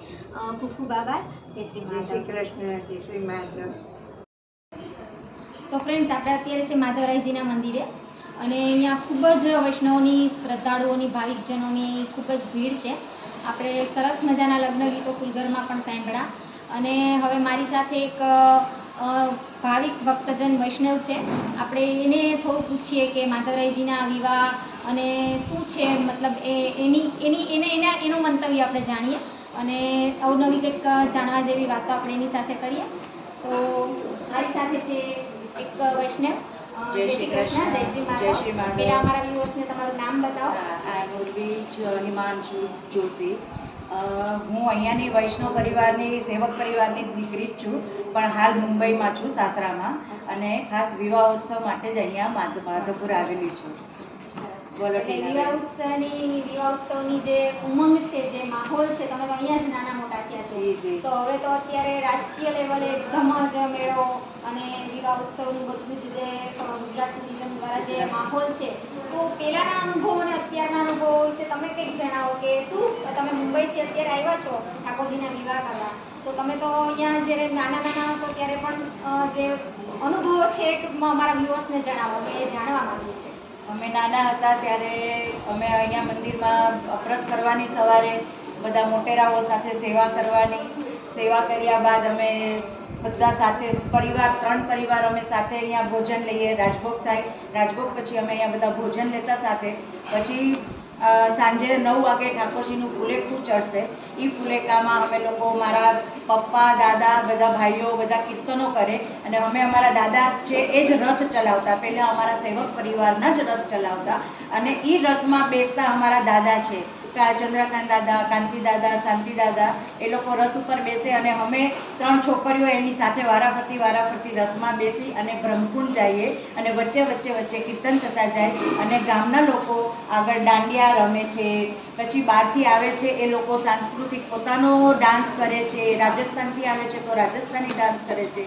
ખૂબ ખૂબ આભાર. જય શ્રી જય શ્રી માધવ. કૃષ્ણ, જય શ્રી માધવ. તો ફ્રેન્ડ્સ, આપણે અત્યારે છે માધવરાયજીના મંદિરે, અને અહીંયા ખૂબ જ વૈષ્ણવની, શ્રદ્ધાળુઓની, ભાવિકજનોની ખૂબ જ ભીડ છે. આપણે સરસ મજાના લગ્ન ગીતો ફૂલઘરમાં પણ સાંભળ્યા, અને હવે મારી સાથે એક ભાવિક ભક્તજન વૈષ્ણવ છે. આપણે એને થોડું પૂછીએ કે માધવરાયજીના વિવાહ અને શું છે, મતલબ એનું મંતવ્ય આપણે જાણીએ, અને અવનવી કંઈક જાણવા જેવી વાતો આપણે એની સાથે કરીએ. તો મારી સાથે છે એક વૈષ્ણવ. જય શ્રી કૃષ્ણ. જય શ્રી જય શ્રી માધવ. માધવ. પેલા અમારા વ્યુઅર્સને તમારું નામ બતાવો. આ મુરવી હિમાંશુ જોશી. હું અહીંયાની વૈષ્ણવ પરિવારની, સેવક પરિવારની દીકરી જ છું, પણ હાલ મુંબઈમાં છું, સાસરામાં, અને ખાસ વિવાહોત્સવ માટે જ અહીંયા માધવપુર આવેલી છું. બોલો એટલે ટીનાબેન. વિવાહ ઉત્સવની જે ઉમંગ છે, જે માહોલ છે, તમે તો અહીંયા જ નાના મોટા થયા છો. જી, જી. તો હવે તો અત્યારે રાજકીય લેવલે એકદમ જ મેળો અને વિવાહ ઉત્સવનું બધું જ જે ગુજરાત ટુરિઝમ દ્વારા જે માહોલ છે, તો પહેલાના અનુભવો અને અત્યારના અનુભવો વિશે તમે કંઈક જણાવો કે શું તમે મુંબઈથી અત્યારે આવ્યા છો ઠાકોરજીના વિવાહ કરવા, તો તમે તો અહીંયા જ્યારે નાના નાના હશો ત્યારે પણ જે અનુભવો છે એ ટૂંકમાં અમારા વ્યુઅર્સને જણાવો, કે એ જાણવા માંગીએ છીએ. અમે નાના હતા ત્યારે અમે અહીંયા મંદિરમાં અપરસ કરવાની, સવારે બધા મોટેરાઓ સાથે સેવા કરવાની. સેવા કર્યા બાદ અમે બધા સાથે પરિવાર, 3 પરિવાર અમે સાથે અહીંયા ભોજન લઈએ. રાજભોગ થાય, રાજભોગ પછી અમે અહીંયા બધા ભોજન લેતા સાથે. પછી સાંજે 9 વાગે ઠાકોરજીનું ફુલેકું ચડશે. એ ફુલેકામાં અમે લોકો, મારા પપ્પા, દાદા, બધા ભાઈઓ બધા કીર્તનો કરે, અને અમે અમારા દાદા છે એ જ રથ ચલાવતા. પહેલાં અમારા સેવક પરિવારના જ રથ ચલાવતા, અને એ રથમાં બેસતા અમારા દાદા છે, ચંદ્રકાંત દાદા, કાંતિ દાદા, શાંતિ દાદા, એ લોકો રથ ઉપર બેસે, અને અમે 3 છોકરીઓ એની સાથે વારાફરતી રથમાં બેસી અને બ્રહ્મકુંડ જઈએ, અને વચ્ચે કીર્તન થતા જાય, અને ગામના લોકો આગળ દાંડિયા રમે છે. પછી બહારથી આવે છે એ લોકો સાંસ્કૃતિક પોતાનો ડાન્સ કરે છે. રાજસ્થાનથી આવે છે તો રાજસ્થાની ડાન્સ કરે છે,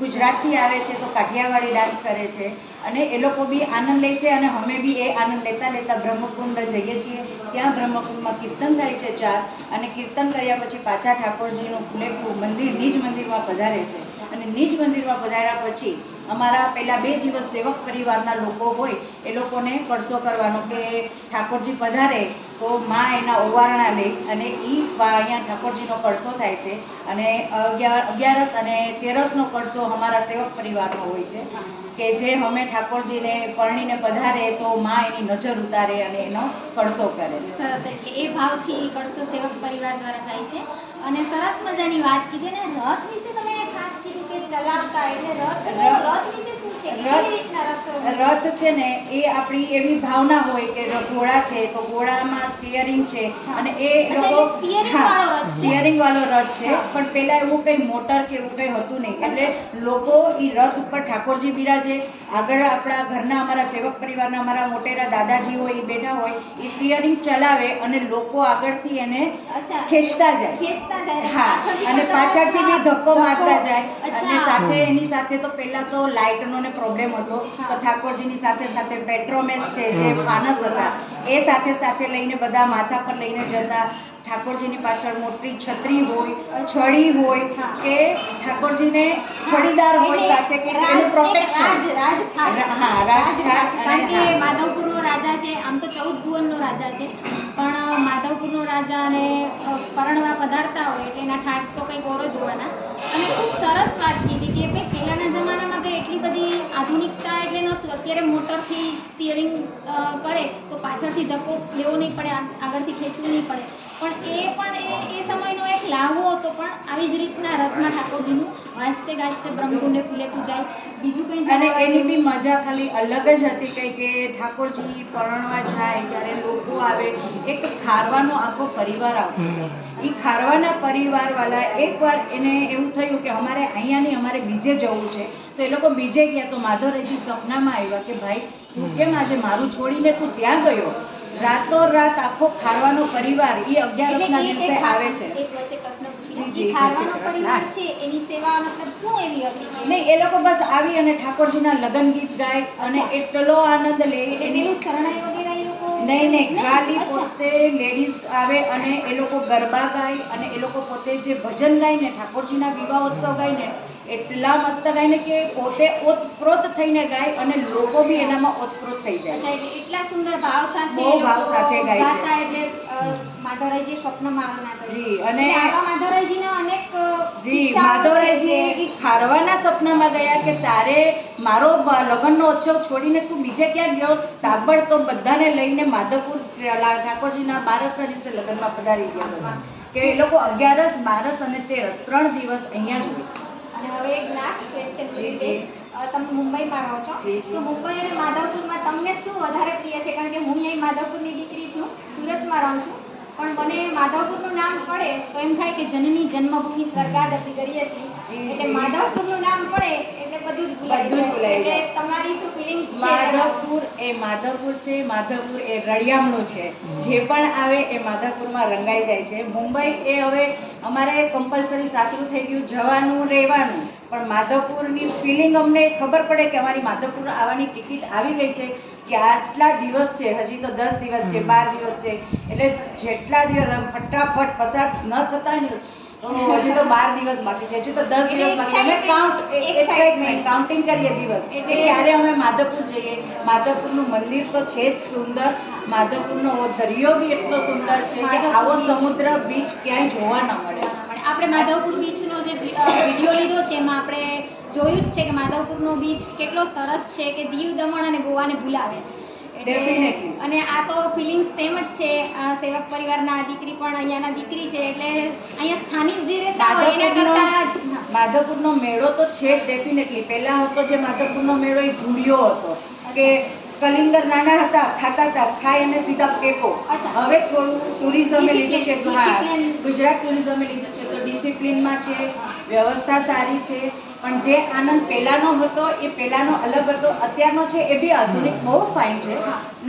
ગુજરાતથી આવે છે તો કાઠિયાવાડી ડાન્સ કરે છે, અને એ લોકો બી આનંદ લે છે, અને અમે બી એ આનંદ લેતા બ્રહ્મકુંડ જઈએ છીએ. ત્યાં બ્રહ્મકુંડમાં કીર્તન થાય છે 4, અને કીર્તન કર્યા પછી પાછા ઠાકોરજીનું ફુલેકું નિજ મંદિરમાં પધારે છે, અને નિજ મંદિરમાં પધાર્યા પછી અમારા પહેલા 2 દિવસ સેવક પરિવારના લોકો હોય એ લોકોને કળશો કરવાનો, કે ઠાકોરજી પધારે તો માં એના ઓવારણા લે, અને અહીંયા ઠાકોરજીનો કળશો થાય છે. અને 11 અને 13નો કળશો અમારા સેવક પરિવારનો હોય છે, કે જે અમે ઠાકોરજીને પરણીને પધારે તો માં એની નજર ઉતારે અને એનો કળશો કરે. સરસ, એટલે એ ભાવથી કળશો સેવક પરિવાર દ્વારા થાય છે. અને સરસ મજાની વાત કીધી, અને રથ વિશે તમે ખાસ કીધું કે ચલાવતા એટલે રથ વિશે શું છે? કેવી રીતના રથ રથ છે ને એ આપણી એવી ભાવના હોય કે ઘોડા છે તો ઘોડામાં સ્ટીયરિંગ છે અને એ લોકો સ્ટીયરિંગ વાળો રથ છે. પણ પેલા એવું કઈ મોટર કે એવું કઈ હતું નહીં એટલે લોકો ઈ રથ ઉપર ઠાકોરજી બિરાજે, આગળ આપણા ઘરના અમારા સેવક પરિવારના અમારા મોટેરા દાદાજી હોય એ બેઠા હોય, એ સ્ટીયરિંગ ચલાવે અને લોકો આગળથી એને ખેંચતા જાય. હા, અને પાછળથી બી ધક્કો મારતા જાય. અને સાથે એની સાથે તો પેલા તો લાઇટનો ને પ્રોબ્લેમ હતો તો ઠાકોરજીની સાથે સાથે પેટ્રોમેસ છે જે ફાનસ હતા એ સાથે સાથે લઈને બધા માથા પર લઈને જતા. ઠાકોરજીની પાછળ મોટી છત્રી હોય, છડી હોય કે ઠાકોરજીને છડીદાર હોય સાથે કે એનું પ્રોટેક્શન. હા, રાજઘાટ. કારણ કે માધવપુરનો રાજા છે, આમ તો 14 ભુવનનો રાજા છે, પણ માધવપુરનો રાજા અને પરણવા પધારતા હોય એટલે એના ઠાઠ તો કંઈક ઓર જ હોવાના. અને ખૂબ સરસ વાત કીધી કે ભાઈ પહેલાના જમાનામાં કંઈ એટલી બધી આધુનિકતા એટલે નહોતું. અત્યારે મોટરથી સ્ટીયરિંગ કરે તો પાછળથી ધક્કો લેવો નહીં પડે, આગળથી ખેંચવું નહીં પડે. પણ એ સમયનો એક લાવો હતો. પણ આવી જ રીતના રથમાં ઠાકોરજીનું વાજતે ગાજતે બ્રહ્મકુંડે ફૂલેતું જાય. બીજું કંઈ અને એની બી મજા ખાલી અલગ જ હતી કઈ કે ઠાકોરજી પરણવા જાય ત્યારે લોકો આવે, એક ખારવાનો આખો પરિવાર આવતો. એ ખારવાના પરિવાર વાળા એકવાર એને એવું થયું કે અમારે અહીંયાની અમારે બીજે જવું છે તો એ લોકો બીજે ગયા તો માધવરાયજી સપનામાં આવ્યા કે ભાઈ તું કેમ આજે મારું છોડીને તું ત્યાં ગયો? રાતોરાત આખો ખારવાનો પરિવાર એ 11ના દિવસે આવે છે. ખારવાનો પરિવાર છે એની સેવા મતલબ શું એવી હતી? નહીં, એ લોકો બસ આવી અને ઠાકોરજીના લગ્ન ગીત ગાય અને એટલો આનંદ લે. એનું શરણાઈ વગેરે એ લોકો નહીં, ખાલી પોતે લેડીઝ આવે અને એ લોકો ગરબા ગાય અને એ લોકો પોતે જે ભજન ગાય ને ઠાકોરજીના વિવાહોત્સવ ગાય ને એટલા મસ્ત ગાય ને કે પોતે ઓતપ્રોત થઈને ગાય અને લોકો બી એનામાં ઓતપ્રોત થઈ જાય. એટલા સુંદર ભાવ સાથે બહુ ભાવ સાથે ગાય છે. એટલે માધવરાયજી સ્વપ્નમાં આવના જી. અને આવા માધવરાયજીના અનેક માધવરાયજી ખારવાના સપનામાં ગયા કે તારે મારો લગ્નનો ઉત્સવ છોડીને તું બીજે ક્યાં ગયો? તાબડતોબ બધાને લઈને માધવપુર ઠાકોરજીના 12ના દિવસે લગ્નમાં પધારી ગયા કે એ લોકો 11, 12 અને 13 3 દિવસ અહીંયા જ હોય. અને હવે એક લાસ્ટ ક્વેશ્ચન છે, તમે મુંબઈમાં રહો છો તો મુંબઈ અને માધવપુરમાં તમને શું વધારે પ્રિય છે? કારણ કે હું અહીં માધવપુરની દીકરી છું, સુરતમાં રહું છું, પણ મને માધવપુરનું નામ પડે તો એમ થાય કે જનની જન્મભૂમિ સ્વર્ગાદપી કરી હતી. એટલે માધવપુરનું નામ પડે એટલે બધું જ ભૂલાઈ જાય. એટલે તમારી શું ફિલિંગ્સ છે? માધવપુર છે, માધવપુર એ રળિયામણું છે. જે પણ આવે એ માધવપુરમાં રંગાઈ જાય છે. મુંબઈ એ હવે અમારે કમ્પલસરી સાસરું થઈ ગયું, જવાનું રહેવાનું, પણ માધવપુરની ફિલિંગ અમને ખબર પડે કે અમારી માધવપુર આવવાની ટિકિટ આવી ગઈ છે કે આટલા દિવસ છે, હજી તો 10 દિવસ છે, 12 દિવસ છે, એટલે જેટલા દિવસ ફટાફટ પસાર ન થતા ને તો હજી તો 12 દિવસ બાકી છે, હજી તો 10 દિવસ બાકી. અમે કાઉન્ટિંગ કરીએ દિવસ એટલે ક્યારે અમે માધવપુર જઈએ. માધવપુરનું મંદિર તો છે જ સુંદર, માધવપુરનો દરિયો બી એટલો સુંદર છે કે આવો સમુદ્ર બીચ ક્યાંય જોવા ન મળે. આપણે માધવપુર બીચનો જે વિડીયો લીધો છે એમાં આપણે જોયું જ છે કે માધવપુરનો બીચ કેટલો સરસ છે કે દીવ, દમણ અને ગોવાને ભૂલાવે. ડેફિનેટલી. અને આ તો ફિલિંગ્સ સેમ જ છે. સેવક પરિવારના દીકરી પણ અહીંયાના દીકરી છે એટલે અહીંયા સ્થાનિક જે રહેતા હોય એના કરતા માધવપુરનો મેળો તો છે જ ડેફિનેટલી. પહેલા હતો જે માધવપુરનો મેળો એ ભૂલ્યો હતો કે કલિંગર નાના હતા, ખાતા હતા, ખાય અને સીધા ફેંકો. હવે થોડું ટુરિઝમે લીધું છે, ગુજરાત ટુરિઝમે લીધું છે તો ડિસિપ્લિનમાં છે, વ્યવસ્થા સારી છે. પણ જે આનંદ પહેલાનો હતો એ પહેલાનો અલગ હતો, અત્યારનો છે એ બી આધુનિક બહુ ફાઇન છે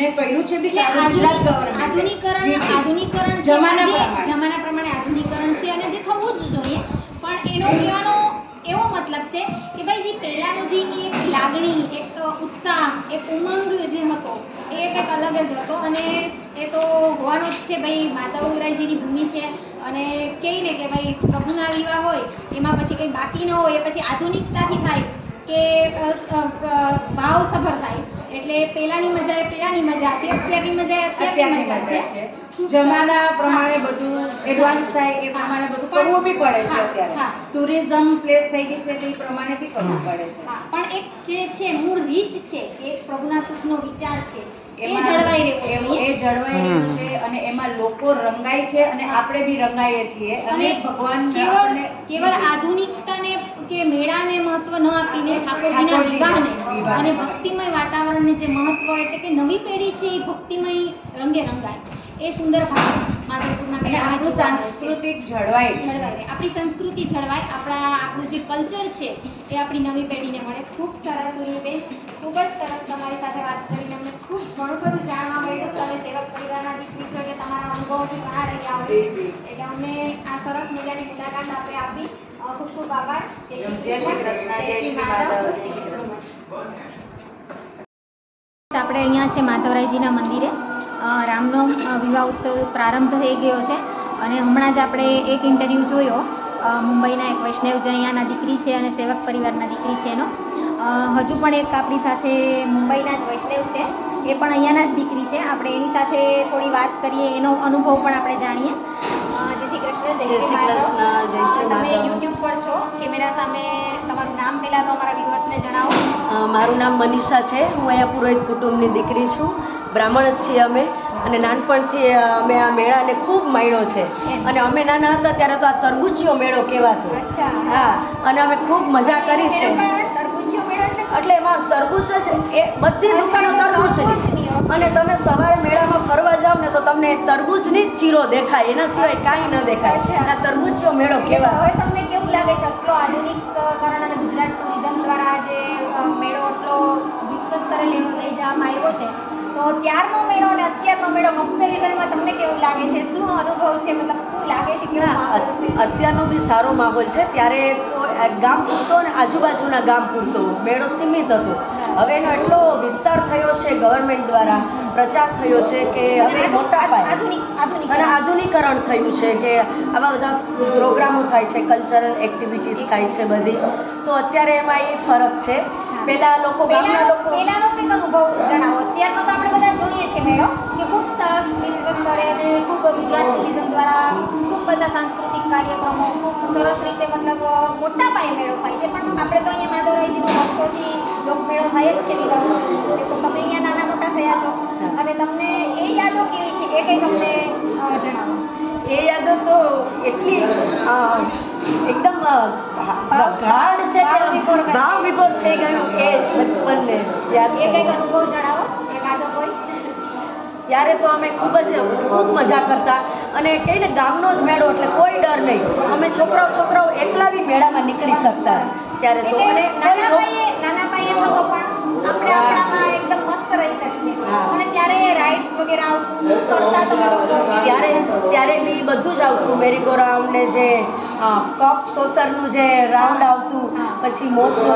ને કર્યું છે બી ગુજરાત ગવર્મેન્ટ. આધુનિકરણ જમાના પ્રમાણે આધુનિકરણ છે અને જે થવું જ જોઈએ. પણ એનો કહેવાનો એવો મતલબ છે કે ભાઈ જે પહેલાંનો જે એક લાગણી, એક ઉત્સાહ, એક ઉમંગ જે હતો એ કંઈક અલગ જ હતો. અને એ તો હોવાનો જ છે. ભાઈ માધવરાયજીની ભૂમિ છે અને કહે ને કે ભાઈ પ્રભુના વિવાહ હોય એમાં પછી કંઈ બાકી ન હોય, એ પછી આધુનિકતાથી થાય કે ભાવસભર થાય. એટલે પહેલાંની મજા એ પહેલાંની મજા હતી, અત્યારની મજા એ અત્યારની મજા છે. જમાના પ્રમાણે બધું એડવાન્સ થાય એ પ્રમાણે બધું કરવું બી પડે છે. અત્યારે ટુરિઝમ પ્લેસ થઈ ગઈ છે એટલે એ પ્રમાણે બી કરવું પડે છે. પણ એક જે છે મૂળ રીત છે, એક પ્રભુના સુખનો વિચાર છે, એ જળવાઈ રહ્યું છે અને એમાં લોકો રંગાય છે અને આપણે બી રંગાઈએ છીએ અને ભગવાન કેવળ આધુનિકતાને મેળાને મહત્વ ન આપીને ઠાકોરજીના વિવાહને અને ભક્તિમય વાતાવરણને જે મહત્વ એટલે કે નવી પેઢી છે એ ભક્તિમય રંગે રંગાય એ સુંદર ભાવ માધવપુરના મેળામાં આપણું સાંસ્કૃતિક જળવાય રહે. આપણી સંસ્કૃતિ જળવાય, આપણું જે કલ્ચર છે એ આપણી નવી પેઢીને મળે. ખૂબ સરસ બેન, ખૂબ જ સરસ તમારી સાથે વાત કરીને અમને ખૂબ ઘણું બધું જાણવા મળ્યું. તમે સેવક પરિવારના દીકરી છો એટલે તમારા અનુભવોથી ઘણા રહ્યા હોય એટલે અમને આ સરસ મજાની મુલાકાત આપણે આપી. ખૂબ ખૂબ આભાર. જય શ્રી કૃષ્ણ, જય શ્રી માધવ, જય શ્રી કૃષ્ણ. આપણે અહીંયા છે માધવરાયજીના મંદિરે. રામનો વિવાહ ઉત્સવ પ્રારંભ થઈ ગયો છે અને હમણાં જ આપણે એક ઇન્ટરવ્યૂ જોયો મુંબઈના એક વૈષ્ણવ જે અહીંયાના દીકરી છે અને સેવક પરિવારના દીકરી છે એનો. હજુ પણ એક આપણી સાથે મુંબઈના જ વૈષ્ણવ છે, એ પણ અહીંયાના જ દીકરી છે. આપણે એની સાથે થોડી વાત કરીએ, એનો અનુભવ પણ આપણે જાણીએ. જય શ્રી કૃષ્ણ. જય શ્રી કૃષ્ણ, જય શ્રી તમે માધવ. યુટ્યુબ પર છો, કેમેરા સામે તમારું નામ પહેલાં તો અમારા વ્યુઅર્સને જણાવો. મારું નામ મનીષા છે. હું અહીંયા પુરોહિત કુટુંબની દીકરી છું. બ્રાહ્મણ જ છીએ અમે અને નાનપણથી અમે આ મેળાને ખૂબ માણ્યો છે. અને અમે નાના હતા ત્યારે તો આ તરબૂચીયો મેળો કહેવાતો. અચ્છા. હા, અને અમે ખૂબ મજા કરી છે. તરબૂચીયો મેળો એટલે એટલે એમાં તરબૂચ જ એ બધી દુકાનો તરબૂચની. અને તમે સવારે મેળામાં ફરવા જાઓ ને તો તમને તરબૂચની જ ચીરો દેખાય, એના સિવાય કાંઈ ન દેખાય. આ તરબૂચીયો મેળો કહેવાય. હવે તમને કેવું લાગે છે આટલો આધુનિકકરણ અને ગુજરાત ટુરિઝમ દ્વારા જે મેળો આટલો વિશ્વ સ્તરે લઈ જવામાં આવ્યો છે, તો ત્યારનો મેળો અને અત્યારનો મેળો કમ્પેરિઝનમાં તમને કેવું લાગે છે? શું અનુભવ છે? મતલબ શું લાગે છે, કેવો માહોલ છે? અત્યારનો બી સારો માહોલ છે. ત્યારે તો ગામ પૂરતો અને આજુબાજુના ગામ પૂરતો મેળો સીમિત હતો. હવે એનો એટલો વિસ્તાર થયો છે, ગવર્મેન્ટ દ્વારા પ્રચાર થયો છે કે હવે મોટા પાયે અને આધુનિકરણ થયું છે કે આવા બધા પ્રોગ્રામો થાય છે, કલ્ચરલ એક્ટિવિટીઝ થાય છે બધી. તો અત્યારે એમાં એ ફરક છે. પહેલા લોકો ગામના લોકો પહેલાનો કંઈક અનુભવ જણાવો. અત્યારનો તો આપણે બધા જોઈએ છીએ મેળો કે ખૂબ સરસ વિશ્વ સ્તરે અને ખૂબ ગુજરાત ટુરિઝમ દ્વારા ખૂબ બધા સાંસ્કૃતિક કાર્યક્રમો ખૂબ સરસ રીતે મતલબ મોટા પાયે મેળો થાય છે. પણ આપણે તો અહીંયા માધવરાયજીનો વર્ષોથી લોકમેળો થાય જ છે વિવાહ ઉત્સવ. તો તમે અહીંયા નાના મોટા થયા છો અને તમને એ યાદો કેવી છે એ કંઈક અમને જણાવો. એ યાદો તો એટલી એકદમ ગાઢ છે કે ભાવ વિભોર થઈ ગયું એ બચપનને યાદ. એ કંઈક અનુભવ જણાવો, એ યાદો કોઈ. ત્યારે તો અમે ખૂબ મજા કરતા અને કહીને ગામનો જ મેળો એટલે કોઈ ડર નહીં. અમે છોકરાઓ એકલા બી મેળામાં નીકળી શકતા ત્યારે તો. અને નાના પાયે થતો પણ આપણે આપણામાં એકદમ મસ્ત રહી શકીએ. અને ત્યારે રાઇડ્સ વગેરે આવતું કરતા તમે લોકો ત્યારે બી બધું જ આવતું. મેરીગો રાઉન્ડ ને જે કપ સોસરનું જે રાઉન્ડ આવતું, પછી મોટું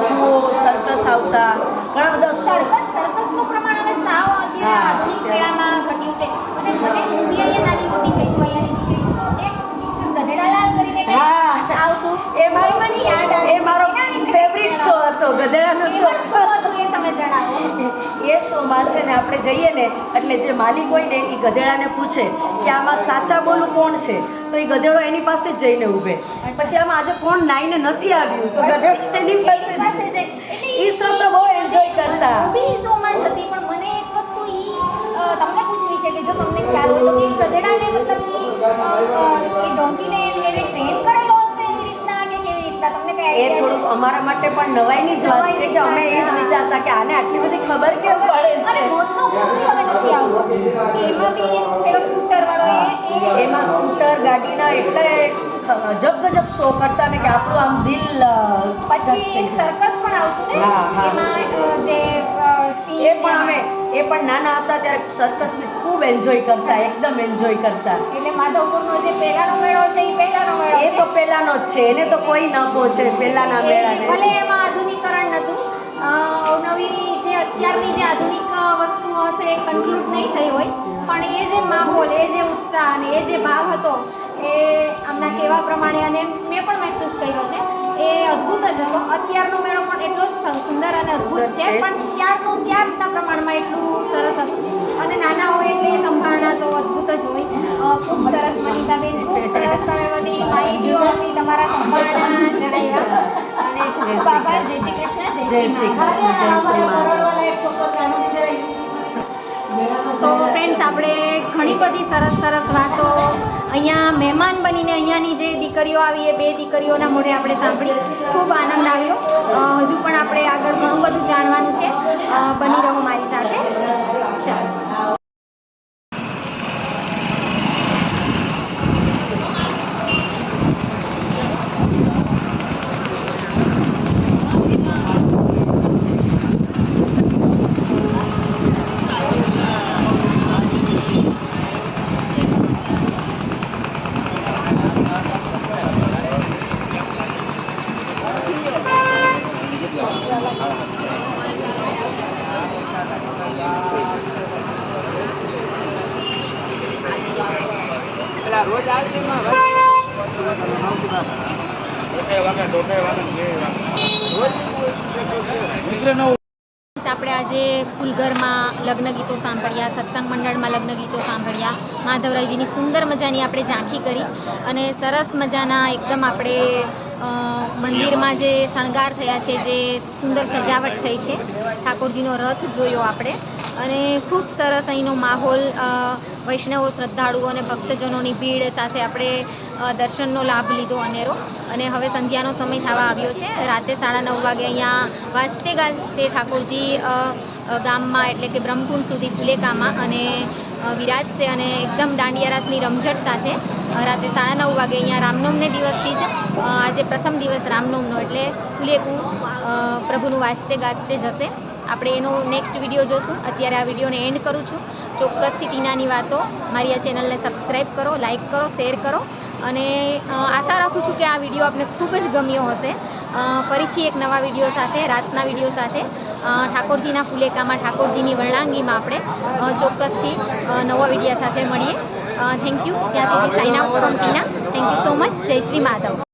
સર્કસ આવતા, ઘણા બધા સર્કસનું પ્રમાણ હવે સાવ અત્યારે આધુનિક મેળામાં ઘટ્યું છે. અને મને હું બી અહીંયા નાની મોટી થઈ છું, અહીંયાની દીકરી છું, તો એક મિસ્ટર ગધેડાલાલ કરીને કંઈક આવતું મને યાદ આવે. એ મારો ફેવરિટ શો હતો, ગધેડાનો શો. એ તમે જણાવો. એ શોમાં છે ને આપણે જઈએ ને એટલે જે માલિક હોય ને એ ગધેડાને પૂછે કે આમાં સાચા બોલું કોણ છે, તો એ ગધેડો એની પાસે જ જઈને ઊભે. પછી આમાં આજે કોણ નાઈને નથી આવ્યું તો ગધેડો એની પાસે જાય. એ શો તો બહુ એન્જોય કરતા. બી શોમાં જ હતી. પણ મને એક વસ્તુ તમને પૂછવી છે કે જો તમને ખ્યાલ હોય તો કે ગધેડાને મતલબ એ ડોંકીને એને ટ્રેન કરેલો હશે એવી રીતના કે કેવી રીતના, તમને કઈ એ આઈડિયા છે? થોડુંક અમારા માટે પણ નવાઈની જ વાત છે કે અમે એ જ વિચારતા કે આને આટલી બધી ખબર કેમ પડે અને છે. મોટો બી હવે નથી આવતો કે એમાં બી પેલો સ્કૂટર વાળો એમાં સ્કૂટર ગાડીના એટલે ગજબ શો કરતા ને કે આપણું આમ દિલ. પછી એક સર્કસ પણ આવતું ને એમાં જે એ પણ નાના હતા ત્યારે સર્કસ ને ખૂબ એન્જોય કરતા, એકદમ એન્જોય કરતા. એટલે માધવપુરનો જે પહેલાનો મેળો છે એ પહેલાનો મેળો એ તો પહેલાનો જ છે, એને તો કોઈ ન પહોંચે પહેલાના મેળાને. ભલે એમાં આધુનિકરણ નતું, નવી જે અત્યારની જે આધુનિક વસ્તુઓ હશે એ કન્ક્લુડ નહીં થઈ હોય, પણ એ જે માહોલ, એ જે ઉત્સાહ અને એ જે ભાવ હતો એ આમના કહેવા પ્રમાણે અને મેં પણ મહેસૂસ કર્યો છે એ અદ્ભુત જ હતો. અત્યારનો મેળો પણ એટલો જ સુંદર અને અદ્ભુત છે, પણ ત્યારના પ્રમાણમાં એટલું સરસ હતું. અને નાના હોય એટલે એ સંભાળના તો અદ્ભુત જ હોય. ખૂબ સરસ મનીષાબેન, ખૂબ સરસ તમે બધી માહિતીઓ આપી, તમારા સંભાળના જણાવ્યા અને ખૂબ આભાર. જય શ્રી કૃષ્ણ. જય શ્રી કૃષ્ણ, જય શ્રી માધવ. તો ફ્રેન્ડ્સ, આપણે ઘણી બધી સરસ વાતો અહીંયા મહેમાન બનીને અહીંયાની જે દીકરીઓ આવી એ 2 દીકરીઓના મોઢે આપણે સાંભળી ખૂબ આનંદ આવ્યો. હજુ પણ આપણે આગળ ઘણું બધું જાણવાનું છે. બની રહો મારી સાથે. ચાલો. આપણે આજે ફૂલઘરમાં લગ્ન ગીતો સાંભળ્યા, સત્સંગ મંડળમાં લગ્ન ગીતો સાંભળ્યા, માધવરાયજીની સુંદર મજાની આપણે ઝાંખી કરી અને સરસ મજાના એકદમ આપણે મંદિરમાં જે શણગાર થયા છે, જે સુંદર સજાવટ થઈ છે, ઠાકોરજીનો રથ જોયો આપણે અને ખૂબ સરસ અહીંનો માહોલ, વૈષ્ણવો, શ્રદ્ધાળુઓ અને ભક્તજનોની ભીડ સાથે આપણે દર્શનનો લાભ લીધો અનેરો. અને હવે સંધ્યાનો સમય થવા આવ્યો છે. રાતે 9:30 વાગે અહીંયા વાજતે ગાજતે ઠાકોરજી ગામમાં એટલે કે બ્રહ્મકુંડ સુધી ફુલેકામાં અને વિરાજશે અને એકદમ દાંડિયા રાસની રમઝટ સાથે રાતે 9:30 વાગે અહીંયા રામનવમને દિવસથી જ આજે પ્રથમ દિવસ રામનવમનો એટલે ફુલેકું પ્રભુનું વાજતે ગાજતે જશે. આપણે એનો નેક્સ્ટ વિડીયો જોશું. અત્યારે આ વિડીયોને એન્ડ કરું છું. ચોક્કસથી ટીનાની વાતો મારી આ ચેનલને સબસ્ક્રાઈબ કરો, લાઈક કરો, શેર કરો અને આશા રાખું છું કે આ વિડીયો આપને ખૂબ જ ગમ્યો હશે. ફરીથી એક નવા વિડીયો સાથે, રાતના વિડીયો સાથે ઠાકોરજીના ફુલેકામાં, ઠાકોરજીની વર્ણાંગીમાં આપણે ચોક્કસથી નવા વિડીયો સાથે મળીએ. Thank you. ત્યાં સુધી sign out from Tina. Thank you so much. જય શ્રી માધવ.